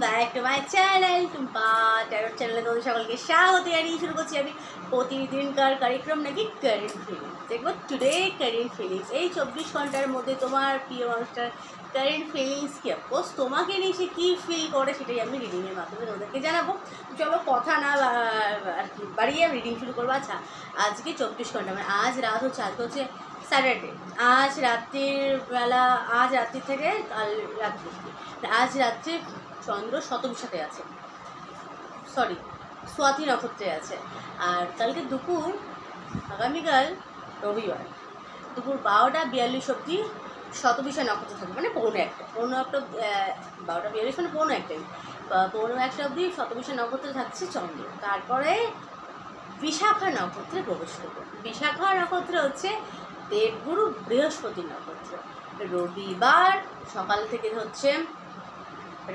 Back to my channel Tumpa tarot চ্যানেলে তোমাদের সকলকে স্বাগত জানিয়ে শুরু করছি আমি প্রতিদিনকার কার্যক্রম নাকি কারেন্ট ফিলিংস। দেখবো টুডে কারেন্ট ফিলিংস, এই 24 ঘন্টার মধ্যে তোমার প্রিয় মানুষটার কারেন্ট ফিলিংস কী, অফকোর্স তোমাকে নিয়ে সে কী ফিল করে সেটাই আমি রিডিংয়ের মাধ্যমে তোমাদেরকে জানাবো। চলো কথা না আর কি বাড়িয়ে আমি রিডিং শুরু করবো। আচ্ছা, আজকে 24 ঘন্টা মানে আজ রাত হচ্ছে, আজকে হচ্ছে স্যাটারডে। আজ রাত্রির বেলা, আজ রাত্রি থেকে কাল রাত্রি, আজ রাত্রে চন্দ্র শতবিশাতে আছে, সরি স্বাতি নক্ষত্রে আছে। আর কালকে দুপুর, আগামীকাল রবিবার দুপুর 12:42 অবধি শতবিশা নক্ষত্র থাকবে, মানে পৌনে একটা 12:42 মানে পৌনে একটাই, পৌনে একটা অবধি শতবিশা নক্ষত্রে থাকছে চন্দ্র। তারপরে বিশাখা নক্ষত্রে প্রবেশ করবে। বিশাখা নক্ষত্র হচ্ছে দেবগুরু বৃহস্পতি নক্ষত্র। রবিবার সকাল থেকে হচ্ছে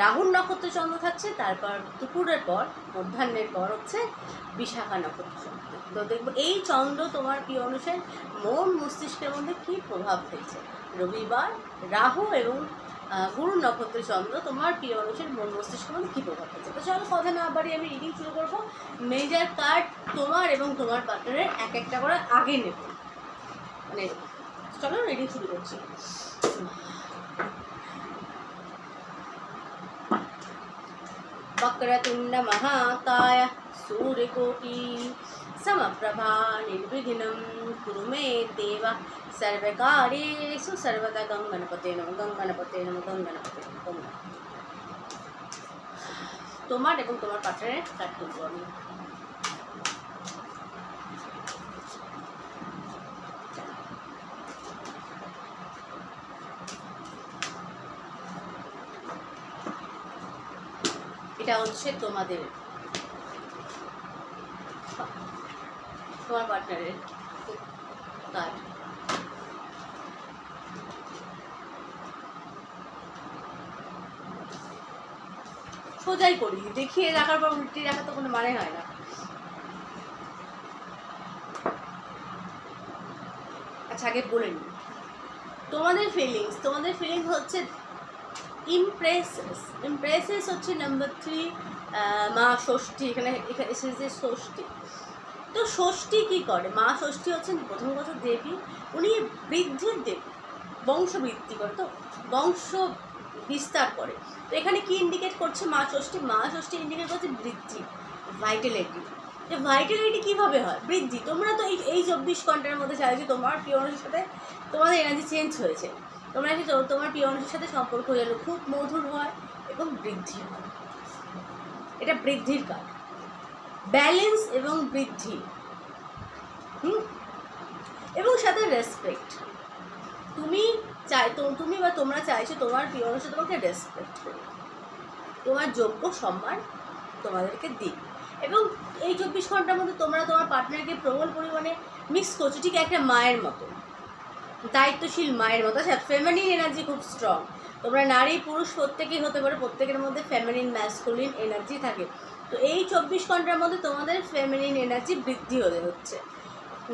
রাহুল নক্ষত্র চন্দ্র থাকছে, তারপর দুপুরের পর মধ্যাহ্নের পর হচ্ছে বিশাখা নক্ষত্র চন্দ্র। তো দেখবো এই চন্দ্র তোমার প্রিয় অনুসারে মন মস্তিষ্কের মধ্যে কী প্রভাব ফেলছে। রবিবার রাহু এবং গুরু নক্ষত্র চন্দ্র তোমার প্রিয় অনুসারে মন মস্তিষ্কের মধ্যে কী প্রভাব ফেলছে। তো চলো কথা না বাড়িয়ে আমি রিডিং শুরু করবো। মেজর কার্ড তোমার এবং তোমার পার্টনারের এক একটা করে আগে নেব, মানে চলো রিডিং শুরু করছি। वक्रतुंड महाकाय सूर्यकोटि समप्रभा निर्विघ्नं कुरु मे देव सर्वकार्येषु सर्वदा। गं गणपते नमः, गं गणपते नमः, गं गणपते नमः। তোমার এবং তোমার পার্টনারের কার্ড তুলব আমি। এটা হচ্ছে তোমার পার্টনারের কার্ড। সোজাই করি, দেখিয়ে রাখার পর উল্টে রাখার তো কোনো মানে হয় না। আচ্ছা, আগে বলে নিই তোমাদের ফিলিংস হচ্ছে ইমপ্রেসেস হচ্ছে নাম্বার 3 মা ষষ্ঠী। এখানে এসেছে ষষ্ঠী। তো ষষ্ঠী কী করে? মা ষষ্ঠী হচ্ছেন প্রথম কথা দেবী, উনি বৃদ্ধির দেবী, বংশবৃদ্ধি করে, তো বংশ বিস্তার করে। তো এখানে কি ইন্ডিকেট করছে মা ষষ্ঠী ইন্ডিকেট করছে বৃদ্ধি, ভাইটালিটি। যে ভাইটালিটি কীভাবে হয়? বৃদ্ধি। তোমরা তো এই 24 ঘন্টার মধ্যে চাইছো তোমার প্রিয় মানুষের সাথে তোমাদের এনার্জি চেঞ্জ হয়েছে, তোমরা কি তোমার প্রিয় মানুষের সাথে সম্পর্ক যেন খুব মধুর হয় এবং বৃদ্ধি হয়। এটা বৃদ্ধির কাজ, ব্যালেন্স এবং বৃদ্ধি, এবং সাথে রেসপেক্ট। তুমি বা তোমরা চাইছো তোমার প্রিয় মানুষ তোমাকে রেসপেক্ট করবে, তোমার যোগ্য সম্মান তোমাদেরকে দিক। এবং এই 24 ঘন্টার মধ্যে তোমরা তোমার পার্টনারকে প্রবল পরিমাণে মিক্স করছো, ঠিক একটা মায়ের মতো, দায়িত্বশীল মায়ের মতো। আচ্ছা, ফেমিনিন এনার্জি খুব স্ট্রং। তোমরা নারী পুরুষ প্রত্যেকেই হতে পারে, প্রত্যেকের মধ্যে ফেমিনিন ম্যাসকুলিন এনার্জি থাকে। তো এই 24 ঘন্টার মধ্যে তোমাদের ফেমিনিন এনার্জি বৃদ্ধি হচ্ছে।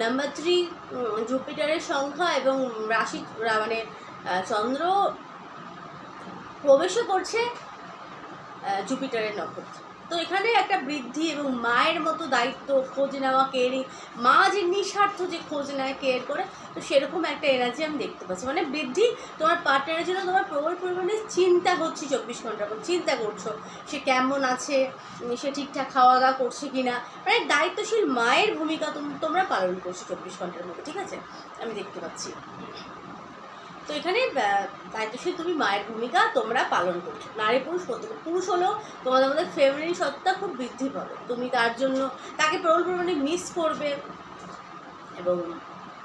নাম্বার 3 জুপিটারের সংখ্যা এবং রাশি, মানে চন্দ্র প্রবেশও করছে জুপিটারের নক্ষত্র। তো এখানে একটা বৃদ্ধি এবং মায়ের মতো দায়িত্ব, খোঁজ নেওয়া, কেয়ারিং, মা যে নিঃস্বার্থ যে খোঁজ নেয়, কেয়ার করে, তো সেরকম একটা এনার্জি আমি দেখতে পাচ্ছি। মানে বৃদ্ধি, তোমার পার্টনারের জন্য তোমার প্রবল পরিমাণে চিন্তা হচ্ছে 24 ঘন্টার পর। চিন্তা করছো সে কেমন আছে, সে ঠিকঠাক খাওয়া দাওয়া করছে কি না, মানে দায়িত্বশীল মায়ের ভূমিকা তোমরা পালন করছো 24 ঘন্টার মধ্যে, ঠিক আছে, আমি দেখতে পাচ্ছি। তো এখানে দায়িত্বশীল তুমি মায়ের ভূমিকা তোমরা পালন করছো, নারী পুরুষ প্রত্যেক। পুরুষ হলেও তোমাদের মধ্যে ফেমিনিন সত্তা খুব বৃদ্ধি পাবে, তুমি তার জন্য তাকে প্রবল পরিমাণে মিস করবে এবং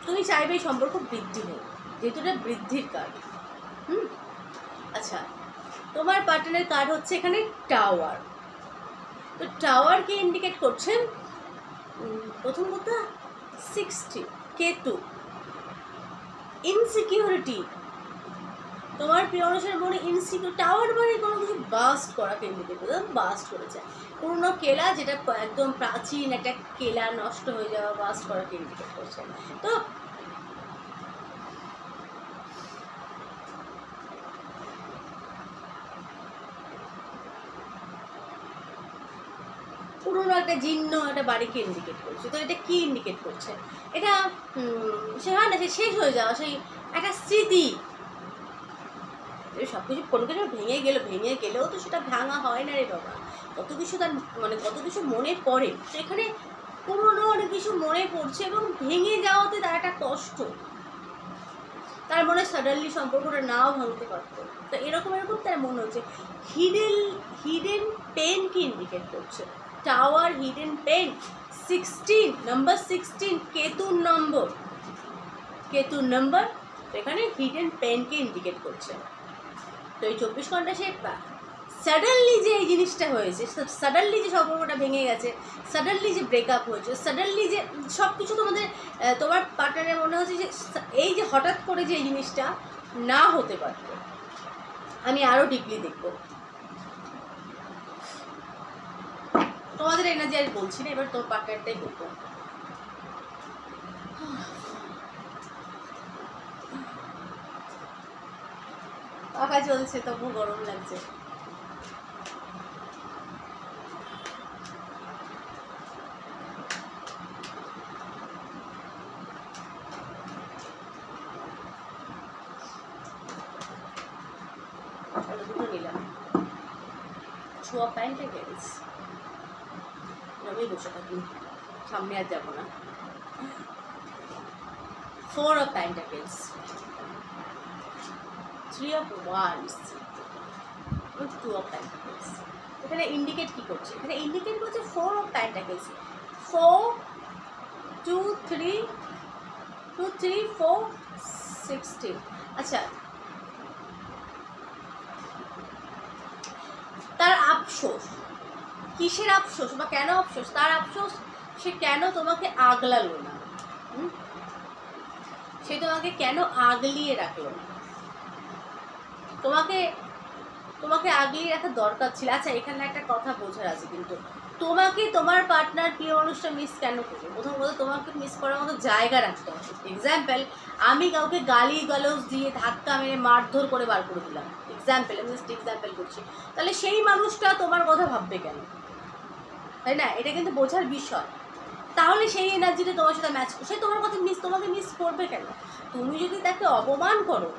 তুমি চাইবে এই সম্পর্ক বৃদ্ধি হোক, যেহেতু এটা বৃদ্ধির কার্ড। আচ্ছা, তোমার পার্টনারের কার্ড হচ্ছে এখানে টাওয়ার। তো টাওয়ারকে ইন্ডিকেট করছেন প্রথম কথা 60 কেতু, ইনসিকিউরিটি। তোমার প্রিয় মানুষের মনে ইনসিকিউর, টাওয়ার মানে কোনো কিছু বাস্ট করাকে ইন্ডিকেট করে, বাস্ট করেছে পুরনো কেলা, যেটা একদম প্রাচীন একটা কেলা নষ্ট হয়ে যাওয়া, বাস্ট করাকে ইন্ডিকেট করছে। তো পুরনো একটা জীর্ণ একটা বাড়িকে ইন্ডিকেট করছে। তো এটা কী ইন্ডিকেট করছে? এটা সে হয় না, সে শেষ হয়ে যাওয়া সেই একটা স্মৃতি। সব কিছু কোনো কিছু ভেঙে গেলেও তো সেটা ভাঙা হয় না রে বাবা। কত কিছু তার মানে কত কিছু মনে পড়ে। তো এখানে পুরনো অনেক কিছু মনে পড়ছে এবং ভেঙে যাওয়াতে তার একটা কষ্ট, তার মনে সাডেনলি সম্পর্কটা নাও ভাঙতে পারতো। তো এরকম তার মনে হচ্ছে। হিডেন পেনকে ইন্ডিকেট করছে। টাওয়ার, হিডেন পেন, 16 নাম্বার 16 কেতুর নম্বর। তো এখানে হিডেন পেনকে ইন্ডিকেট করছে। তো এই 24 ঘন্টা সে সাডেনলি যে এই জিনিসটা হয়েছে, সাডেনলি যে সম্পর্কটা ভেঙে গেছে, সাডেনলি যে ব্রেকআপ হয়েছে, সাডেনলি যে সব কিছু তোমার পার্টনারের মনে হচ্ছে যে এই যে হঠাৎ করে যে এই জিনিসটা না হতে পারত। আমি আরও ডিপলি দেখব তোমাদের এনার্জি আর বলছি না, এবার তোমার পার্টনারটাই বলবো। পাখা চলছে তবু গরম লাগছে। দুটো নিলাম। ছোয়া প্যান্টে গেলস আমি বসে থাকি, সামনে আর যাবো না। 4 of Pentacles, 3 of Wands, 2 of Pentacles। এখানে ইন্ডিকেট কি করছে? এখানে ইন্ডিকেট করছে 4 of Pentacles, 4 2 3 2 3 4 16। আচ্ছা, তার আফসোস, কিসের আফসোস বা কেন আফসোস? তার আফসোস সে কেন তোমাকে আগলালো না, সে তোমাকে কেন আগলিয়ে রাখলো না। তোমাকে আগলিয়ে রাখার দরকার ছিল। আচ্ছা, এখানে একটা কথা বোঝার আছে, কিন্তু তোমাকে তোমার পার্টনার প্রিয় মানুষটা মিস কেন করবে? প্রথম কথা, তোমাকে মিস করার মতো জায়গা রাখতে হবে। এক্সাম্পল, আমি কাউকে গালি গালজ দিয়ে ধাক্কা মেরে মারধর করে বার করে দিলাম, এক্সাম্পল, আমি জাস্ট এক্সাম্পল করছি, তাহলে সেই মানুষটা তোমার কথা ভাববে কেন? তাই না? এটা কিন্তু বোঝার বিষয়। তাহলে সেই এনার্জিটা তোমার সাথে ম্যাচ করছে, তোমার কথা তোমাকে মিস করবে কেন? তুমি যদি তাকে অপমান করো,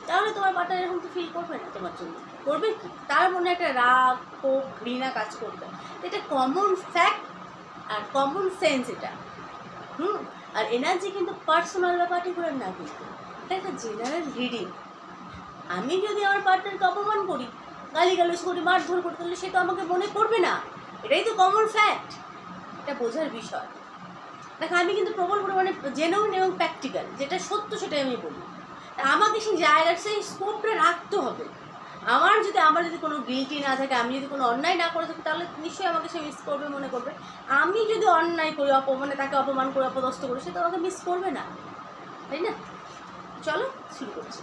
তাহলে তোমার পার্টনার এরকম তো ফিল করবে না তোমার জন্য, করবে কি? তার মনে একটা রাগ, ক্ষোভ, ঘৃণা কাজ করবে। এটা কমন ফ্যাক্ট আর কমন সেন্স এটা। আর এনার্জি কিন্তু পার্সোনাল বা পার্টিকুলার না, কিন্তু এটা একটা জেনারেল রিডিং। আমি যদি আমার পার্টনারকে অপমান করি, গালিগালাজ করি, মারধর করি, তাহলে সে তো আমাকে মনে করবে না। এটাই তো কমন ফ্যাক্ট, এটা বোঝার বিষয়। দেখো, আমি কিন্তু প্রবল পরিমাণে জেনুইন এবং প্র্যাকটিক্যাল, যেটা সত্য সেটাই আমি বলি। আমাকে সেই জায়গার সেই স্কোপটা রাখতে হবে। আমার যদি কোনো গিল্টি না থাকে, আমি যদি কোনো অন্যায় না করে থাকি, তাহলে নিশ্চয়ই আমাকে সে মিস করবে, মনে করবে। আমি যদি অন্যায় করি, তাকে অপমান করে, অপদস্থ করি, সে তো আমাকে মিস করবে না, তাই না? চলো শুরু করছি।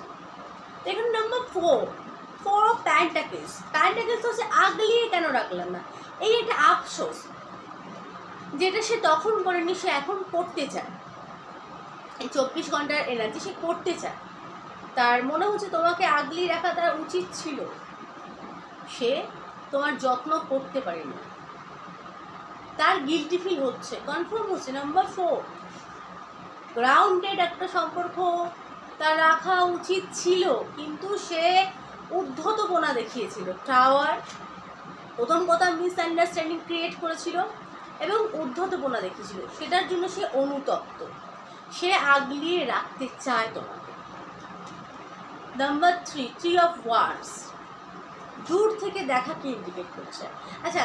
এখানে নাম্বার 4 অফ প্যান্টাকেলস। প্যান্টাকেলস হচ্ছে আগলিয়ে কেন রাখলাম না, এই একটা আফসোস, যেটা সে তখন করেনি, সে এখন করতে চায়। এই 24 ঘন্টার এনার্জি সে করতে চায়। তার মনে হচ্ছে তোমাকে আগলিয়ে রাখা তার উচিত ছিল, সে তোমার যত্ন করতে পারেনি, তার গিল্টি ফিল হচ্ছে, কনফার্ম হচ্ছে। নাম্বার 4, গ্রাউন্ডেড একটা সম্পর্ক তার রাখা উচিত ছিল, কিন্তু সে উদ্ধতপনা দেখিয়েছিল। টাওয়ার, প্রথম কথা মিসআন্ডারস্ট্যান্ডিং ক্রিয়েট করেছিল এবং উদ্ধতপনা দেখিয়েছিল, সেটার জন্য সে অনুতপ্ত, সে আগলিয়ে রাখতে চায় তোমাকে। নাম্বার 3 অফ ওয়ান্ডস, দূর থেকে দেখাকে ইন্ডিকেট করছে। আচ্ছা,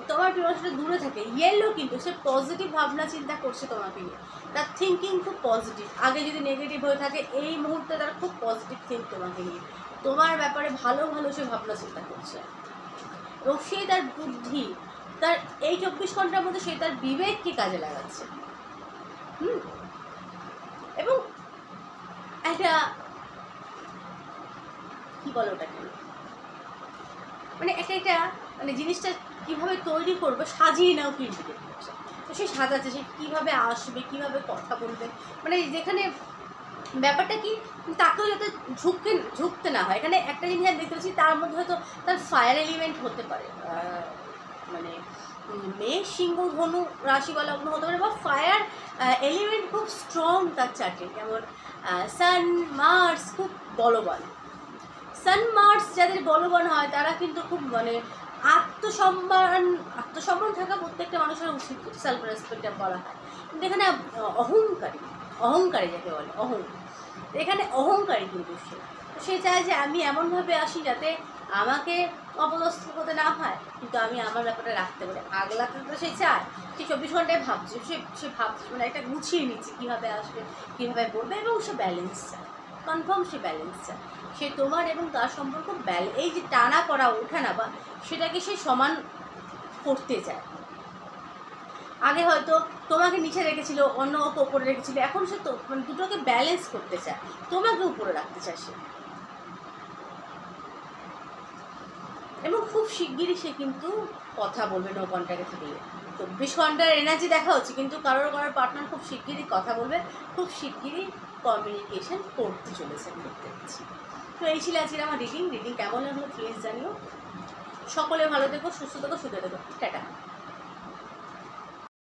তোমার প্রিয়টা দূরে থাকে, ইয়েলো, কিন্তু সে পজিটিভ ভাবনা চিন্তা করছে তোমাকে নিয়ে, তার থিঙ্কিং খুব পজিটিভ। আগে যদি নেগেটিভ হয়ে থাকে, এই মুহূর্তে তার খুব পজিটিভ থিঙ্ক তোমাকে নিয়ে, তোমার ব্যাপারে ভালো ভালো সে ভাবনা চিন্তা করছে। এবং সে তার বুদ্ধি, তার এই 24 ঘন্টার মধ্যে সে তার বিবেককে কাজে লাগাচ্ছে। এবং একটা কি বলো ওটাকে, মানে একটা জিনিসটা কীভাবে তৈরি করবে, সাজিয়ে নাও কি ইন্ডিকেট করছে। তো সে সাজাচ্ছে, সে কীভাবে আসবে, কীভাবে কথা বলবে, মানে যেখানে ব্যাপারটা কি, তাকেও যাতে ঝুঁকতে না হয়। এখানে একটা জিনিস আমি দেখতে পাচ্ছি, তার মধ্যে হয়তো তার ফায়ার এলিমেন্ট হতে পারে, মানে মেষ, সিংহ, ধনু রাশি বা লগ্ন হতে পারে, বা ফায়ার এলিমেন্ট খুব স্ট্রং তার চার্টে, যেমন সান, মার্স খুব বলবান। সান মার্স যাদের বলবান হয় তারা কিন্তু খুব মানে আত্মসম্মান থাকা প্রত্যেকটা মানুষের উচিত, সেলফ রেসপেক্ট বলা হয়। কিন্তু এখানে অহংকারী যাকে বলে এখানে অহংকারী কিন্তু সে চায় যে আমি এমনভাবে আসি যাতে আমাকে অপদস্থ হতে না হয়, কিন্তু আমি আমার ব্যাপারটা রাখতে পারি। আগলাতে তো সে চায়, সে 24 ঘন্টায় ভাবছে, সে ভাবছে মানে একটা গুছিয়ে নিচ্ছে কীভাবে আসবে, কীভাবে বলবে, এবং সে ব্যালেন্স চায়, কনফার্ম সে ব্যালেন্স চায়। সে তোমার এবং তার সম্পর্ক এই যে টানা করা ওঠা না বা সেটাকে সে সমান করতে চায়। আগে হয়তো তোমাকে নিচে রেখেছিল, অন্য ওকে উপরে রেখেছিল, এখন সে তো মানে দুটোকে ব্যালেন্স করতে চায়, তোমাকে উপরে রাখতে চায় সে। এবং খুব শিগগিরই সে কিন্তু কথা বলবে, নো কন্ট্যাক্টে থাকলে। 24 ঘন্টার এনার্জি দেখা হচ্ছে, কিন্তু কারোর পার্টনার খুব শিগগিরই কথা বলবে, খুব শিগগিরই কমিউনিকেশন করতে চলেছে দেখতে পাচ্ছি। তো এই ছিল আজকের আমার রিডিং কেমন লাগলো প্লিজ জানিও। সকলে ভালো থেকো, সুস্থ থেকো, সুখে থেকো, টাটা।